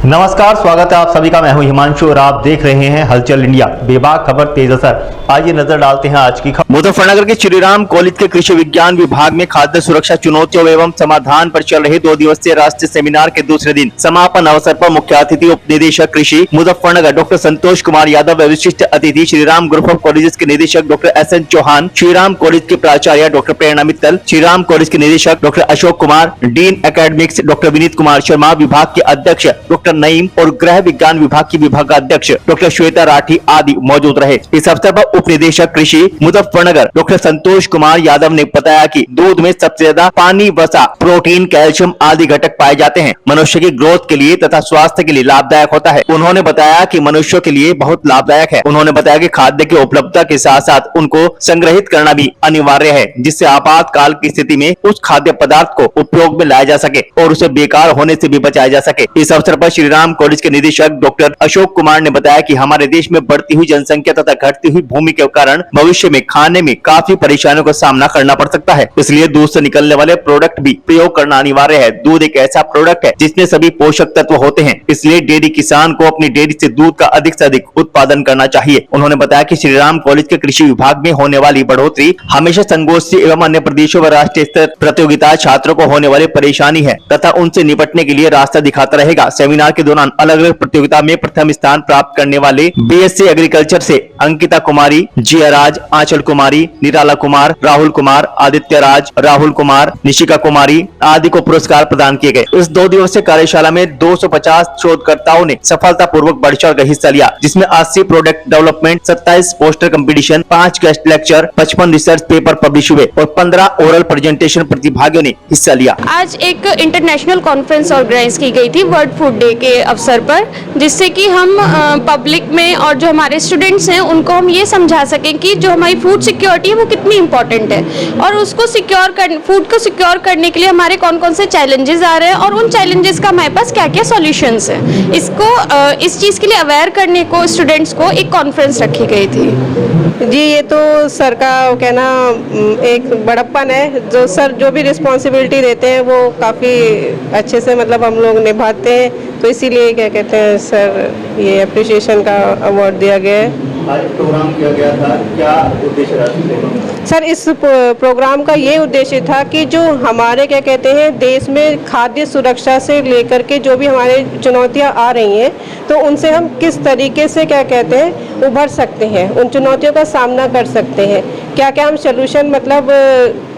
नमस्कार, स्वागत है आप सभी का। मैं हूं हिमांशु और आप देख रहे हैं हलचल इंडिया। बेबाक खबर तेज असर। आइए नजर डालते हैं आज की खबर। मुजफ्फरनगर के श्रीराम कॉलेज के कृषि विज्ञान विभाग में खाद्य सुरक्षा चुनौतियों एवं समाधान पर चल रहे 2 दिवसीय राष्ट्रीय सेमिनार के दूसरे दिन समापन अवसर पर मुख्य अतिथि उप निदेशक कृषि मुजफ्फरनगर डॉक्टर संतोष कुमार यादव व विशिष्ट अतिथि श्रीराम ग्रुप ऑफ कॉलेजेस के निदेशक doctor SN Chauhan, Shriram college के प्राचार्य डॉक्टर प्रेरणा मित्तल, श्रीराम कॉलेज के निदेशक doctor Ashok Kumar, dean academics doctor Vineet Kumar Sharma, विभाग के अध्यक्ष डॉक्टर नईम और गृह विज्ञान विभाग की विभागाध्यक्ष डॉक्टर श्वेता राठी आदि मौजूद रहे। इस अवसर पर उप निदेशक कृषि मुजफ्फरनगर डॉक्टर संतोष कुमार यादव ने बताया कि दूध में सबसे ज्यादा पानी, वसा, प्रोटीन, कैल्शियम आदि घटक पाए जाते हैं। मनुष्य की ग्रोथ के लिए तथा स्वास्थ्य के लिए लाभदायक होता है। उन्होंने बताया कि मनुष्यों के लिए बहुत लाभदायक है। उन्होंने बताया कि खाद्य की उपलब्धता के साथ साथ उनको संग्रहित करना भी अनिवार्य है, जिससे आपातकाल की स्थिति में उस खाद्य पदार्थ को उपयोग में लाया जा सके और उसे बेकार होने से भी बचाया जा सके। इस अवसर पर श्रीराम कॉलेज के निदेशक डॉक्टर अशोक कुमार ने बताया कि हमारे देश में बढ़ती हुई जनसंख्या तथा घटती हुई भूमि के कारण भविष्य में खाने में काफी परेशानियों का सामना करना पड़ सकता है। इसलिए दूध से निकलने वाले प्रोडक्ट भी प्रयोग करना अनिवार्य है। दूध एक ऐसा प्रोडक्ट है जिसमें सभी पोषक तत्व होते हैं, इसलिए डेयरी किसान को अपनी डेयरी से दूध का अधिक से अधिक उत्पादन करना चाहिए। उन्होंने बताया कि श्रीराम कॉलेज के कृषि विभाग में होने वाली बढ़ोतरी हमेशा संगोष्ठी एवं अन्य प्रदेशों व राष्ट्रीय स्तर प्रतियोगिता छात्रों को होने वाली परेशानी है तथा उनसे निपटने के लिए रास्ता दिखाता रहेगा। सेमिनार के दौरान अलग अलग प्रतियोगिता में प्रथम स्थान प्राप्त करने वाले BSc एग्रीकल्चर से अंकिता कुमारी, जिया राज, आंचल कुमारी, निराला कुमार, राहुल कुमार, आदित्य राज, राहुल कुमार, निशिका कुमारी आदि को पुरस्कार प्रदान किए गए। इस 2 दिवसीय कार्यशाला में 250 शोधकर्ताओं ने सफलतापूर्वक बढ़ चढ़ कर हिस्सा लिया, जिसमें 80 product development, 27 poster competition, 5 guest lecture, 55 research paper publish हुए और 15 ओरल प्रेजेंटेशन प्रतिभागियों ने हिस्सा लिया। आज एक इंटरनेशनल कॉन्फ्रेंस ऑर्गेनाइज की गई थी वर्ल्ड फूड डे के अवसर पर, जिससे कि हम पब्लिक में और जो हमारे स्टूडेंट्स हैं उनको हम ये समझा सकें कि जो हमारी फूड सिक्योरिटी है वो कितनी इम्पोर्टेंट है और उसको फूड को सिक्योर करने के लिए हमारे कौन कौन से चैलेंजेस आ रहे हैं और उन चैलेंजेस का हमारे पास क्या क्या सॉल्यूशंस हैं। इस चीज़ के लिए अवेयर करने को स्टूडेंट्स को एक कॉन्फ्रेंस रखी गई थी। जी, ये तो सर का कहना एक बड़प्पन है। जो भी रिस्पॉन्सिबिलिटी देते हैं वो काफ़ी अच्छे से मतलब हम लोग निभाते हैं, तो इसीलिए क्या कहते हैं सर ये अप्रिशिएशन का अवार्ड दिया गया है। आज प्रोग्राम किया गया था, क्या उद्देश्य रहा? सर इस प्रोग्राम का ये उद्देश्य था कि जो हमारे क्या कहते हैं देश में खाद्य सुरक्षा से लेकर के जो भी हमारे चुनौतियां आ रही हैं, तो उनसे हम किस तरीके से क्या कहते हैं उभर सकते हैं, उन चुनौतियों का सामना कर सकते हैं, क्या क्या हम सलूशन मतलब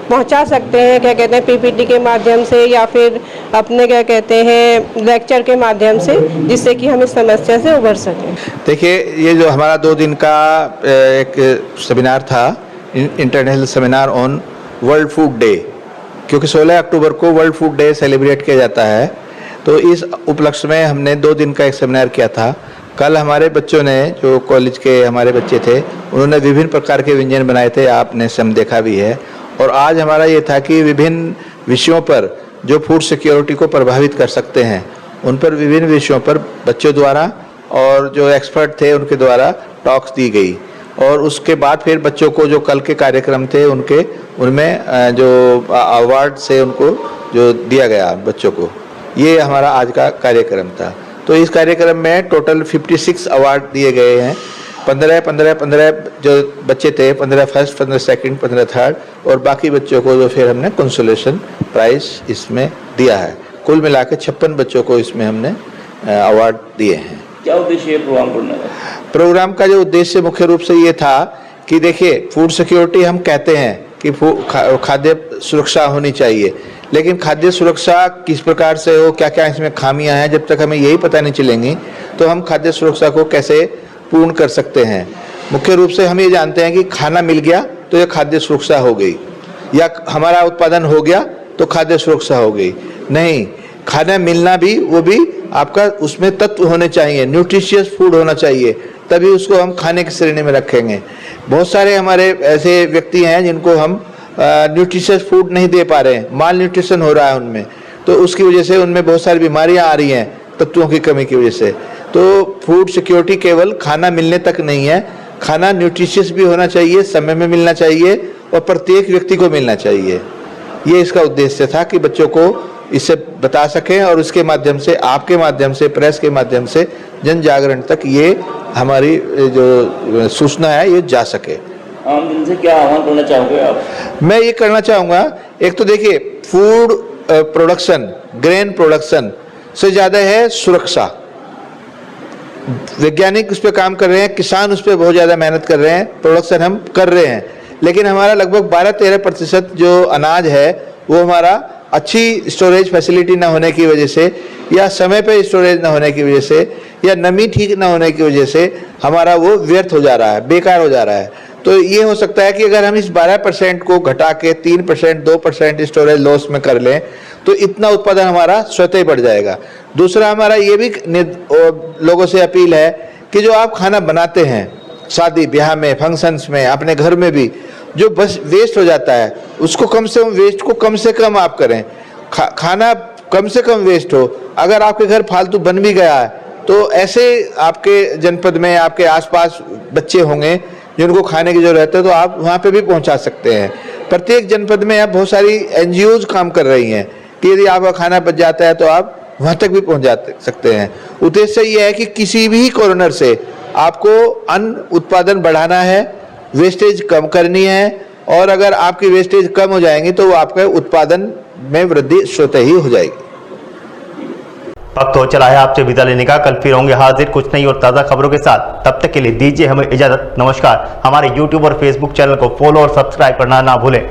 पहुंचा सकते हैं, क्या कहते हैं PPT के माध्यम से या फिर अपने क्या कहते हैं लेक्चर के माध्यम से, जिससे कि हम इस समस्या से उभर सकें। देखिए, ये जो हमारा 2 दिन का एक सेमिनार था, international seminar on world food day, क्योंकि 16 अक्टूबर को वर्ल्ड फूड डे सेलिब्रेट किया जाता है, तो इस उपलक्ष्य में हमने 2 दिन का एक सेमिनार किया था। कल हमारे बच्चों ने, जो कॉलेज के हमारे बच्चे थे, उन्होंने विभिन्न प्रकार के व्यंजन बनाए थे, आपने सब देखा भी है। और आज हमारा ये था कि विभिन्न विषयों पर जो फूड सिक्योरिटी को प्रभावित कर सकते हैं, उन पर विभिन्न विषयों पर बच्चों द्वारा और जो एक्सपर्ट थे उनके द्वारा टॉक्स दी गई। और उसके बाद फिर बच्चों को जो कल के कार्यक्रम थे उनमें जो अवार्ड से उनको जो दिया गया बच्चों को, ये हमारा आज का कार्यक्रम था। तो इस कार्यक्रम में टोटल 56 अवार्ड दिए गए हैं। 15 जो बच्चे थे, 15 फर्स्ट, 15 सेकंड, 15 थर्ड, और बाकी बच्चों को जो फिर हमने कंसोलेशन प्राइज इसमें दिया है। कुल मिला के 56 बच्चों को इसमें हमने अवार्ड दिए हैं। क्या उद्देश्य है प्रोग्राम का जो उद्देश्य मुख्य रूप से ये था कि देखिए, फूड सिक्योरिटी हम कहते हैं कि खाद्य सुरक्षा होनी चाहिए, लेकिन खाद्य सुरक्षा किस प्रकार से हो, क्या क्या इसमें खामियां हैं, जब तक हमें यही पता नहीं चलेंगी तो हम खाद्य सुरक्षा को कैसे पूर्ण कर सकते हैं। मुख्य रूप से हम ये जानते हैं कि खाना मिल गया तो ये खाद्य सुरक्षा हो गई, या हमारा उत्पादन हो गया तो खाद्य सुरक्षा हो गई। नहीं, खाना मिलना भी, वो भी आपका उसमें तत्व होने चाहिए, न्यूट्रिशियस फूड होना चाहिए, तभी उसको हम खाने की श्रेणी में रखेंगे। बहुत सारे हमारे ऐसे व्यक्ति हैं जिनको हम न्यूट्रिशियस फूड नहीं दे पा रहे हैं, माल न्यूट्रिशन हो रहा है उनमें, तो उसकी वजह से उनमें बहुत सारी बीमारियां आ रही हैं तत्वों की कमी की वजह से। तो फूड सिक्योरिटी केवल खाना मिलने तक नहीं है, खाना न्यूट्रिशियस भी होना चाहिए, समय में मिलना चाहिए और प्रत्येक व्यक्ति को मिलना चाहिए। ये इसका उद्देश्य था कि बच्चों को इससे बता सकें और उसके माध्यम से, आपके माध्यम से, प्रेस के माध्यम से जन जागरण तक ये हमारी जो सूचना है ये जा सके। आम जन से क्या आह्वान करना चाहोगे आप? मैं ये करना चाहूँगा, एक तो देखिए फूड प्रोडक्शन, ग्रेन प्रोडक्शन से ज़्यादा है सुरक्षा। वैज्ञानिक उस पर काम कर रहे हैं, किसान उस पर बहुत ज़्यादा मेहनत कर रहे हैं, प्रोडक्शन हम कर रहे हैं, लेकिन हमारा लगभग 12-13% जो अनाज है वो हमारा अच्छी स्टोरेज फैसिलिटी ना होने की वजह से, या समय पे स्टोरेज ना होने की वजह से, या नमी ठीक ना होने की वजह से हमारा वो व्यर्थ हो जा रहा है, बेकार हो जा रहा है। तो ये हो सकता है कि अगर हम इस 12% को घटा के 3%, 2% स्टोरेज लॉस में कर लें तो इतना उत्पादन हमारा स्वतः ही बढ़ जाएगा। दूसरा हमारा ये भी लोगों से अपील है कि जो आप खाना बनाते हैं शादी ब्याह में, फंक्शंस में, अपने घर में भी जो बस वेस्ट हो जाता है उसको कम से कम, वेस्ट को कम से कम आप करें। खाना कम से कम वेस्ट हो। अगर आपके घर फालतू बन भी गया है तो ऐसे आपके जनपद में, आपके आसपास बच्चे होंगे जिनको खाने की जरूरत है तो आप वहाँ पे भी पहुँचा सकते हैं। प्रत्येक जनपद में अब बहुत सारी NGOs काम कर रही हैं कि यदि आपका खाना बच जाता है तो आप वहाँ तक भी पहुँच सकते हैं। उद्देश्य ये है कि किसी भी कॉर्नर से आपको अन्न उत्पादन बढ़ाना है, वेस्टेज कम करनी है, और अगर आपकी वेस्टेज कम हो जाएंगी तो वो आपके उत्पादन में वृद्धि स्वतः ही हो जाएगी। वक्त हो चला है आपसे विदा लेने का। कल फिर होंगे हाजिर कुछ नई और ताज़ा खबरों के साथ। तब तक के लिए दीजिए हमें इजाजत। नमस्कार। हमारे YouTube और Facebook चैनल को फॉलो और सब्सक्राइब करना ना भूलें।